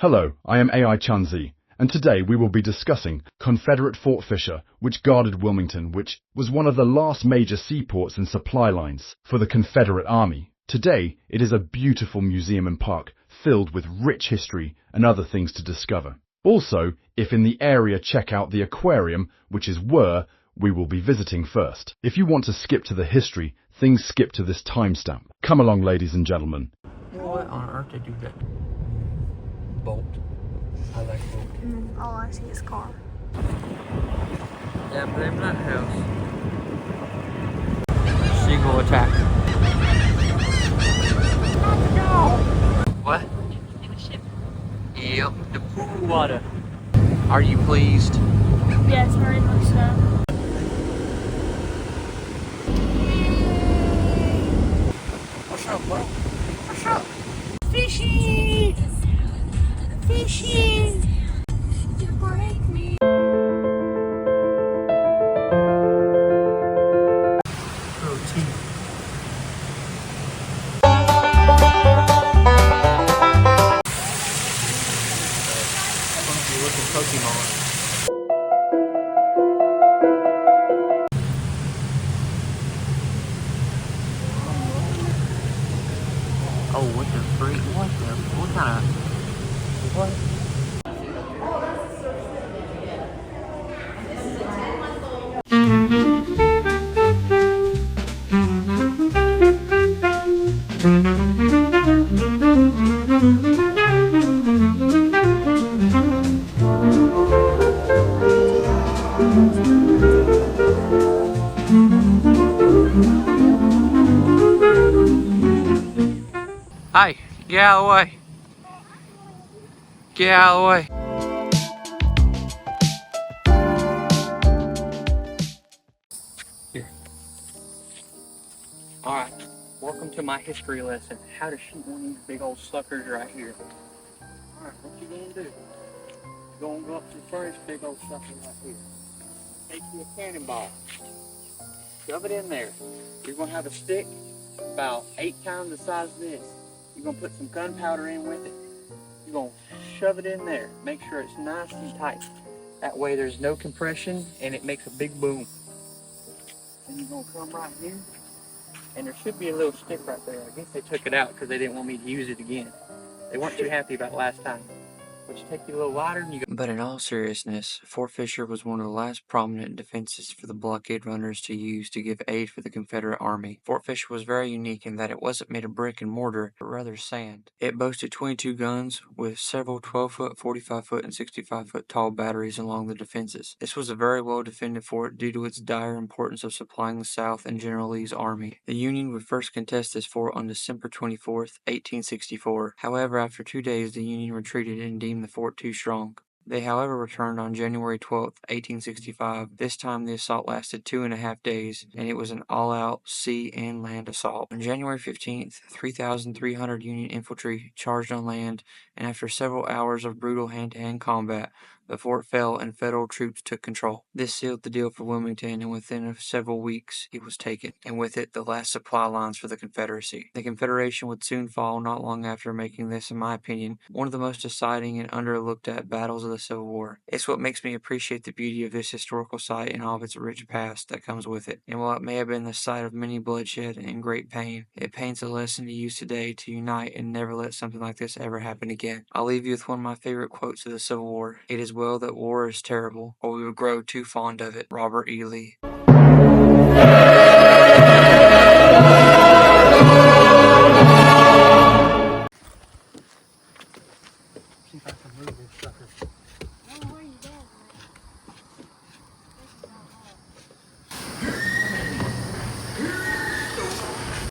Hello, I am AI Chunzi, and today we will be discussing Confederate Fort Fisher, which guarded Wilmington, which was one of the last major seaports and supply lines for the Confederate Army. Today, it is a beautiful museum and park filled with rich history and other things to discover. Also, if in the area, check out the aquarium, which is where we will be visiting first. If you want to skip to the history, things skip to this timestamp. Come along, ladies and gentlemen. What on earth they do that? Bolt. I like bolt. All I see is car. Yeah, blame that house. Seagull attack. What? In a ship. Yep, the pool water. Are you pleased? Yes, very much so. What's up, bro? What's up? Fishy! Fishy! You break me. Pokemon. Oh, what the freak? What kind of, what? Hey, get out of the way. Get out of the way. Here. Alright, welcome to my history lesson. How to shoot one of these big old suckers right here. Alright, what you gonna do? You're gonna go up to the first big old sucker right here. Take you a cannonball. Shove it in there. You're gonna have a stick about 8 times the size of this. You're gonna put some gunpowder in with it. You're gonna shove it in there. Make sure it's nice and tight. That way there's no compression and it makes a big boom. Then you're gonna come right here, and there should be a little stick right there. I guess they took it out because they didn't want me to use it again. They weren't too happy about last time. But you take your little lighter and you go. But in all seriousness, Fort Fisher was one of the last prominent defenses for the blockade runners to use to give aid for the Confederate Army. Fort Fisher was very unique in that it wasn't made of brick and mortar, but rather sand. It boasted 22 guns with several 12-foot, 45-foot, and 65-foot tall batteries along the defenses. This was a very well defended fort due to its dire importance of supplying the South and General Lee's army. The Union would first contest this fort on December 24th, 1864. However, after 2 days, the Union retreated and deemed the fort too strong. They, however, returned on January 12, 1865. This time the assault lasted 2.5 days, and it was an all-out sea and land assault. On January 15th, 3,300 Union infantry charged on land, and after several hours of brutal hand-to-hand combat, the fort fell and Federal troops took control. This sealed the deal for Wilmington, and within several weeks it was taken, and with it the last supply lines for the Confederacy. The Confederation would soon fall, not long after, making this, in my opinion, one of the most exciting and underlooked at battles of the Civil War. It's what makes me appreciate the beauty of this historical site and all of its rich past that comes with it. And while it may have been the site of many bloodshed and great pain, it paints a lesson to use today to unite and never let something like this ever happen again. I'll leave you with one of my favorite quotes of the Civil War. It is well that war is terrible, or we will grow too fond of it. Robert E. Lee.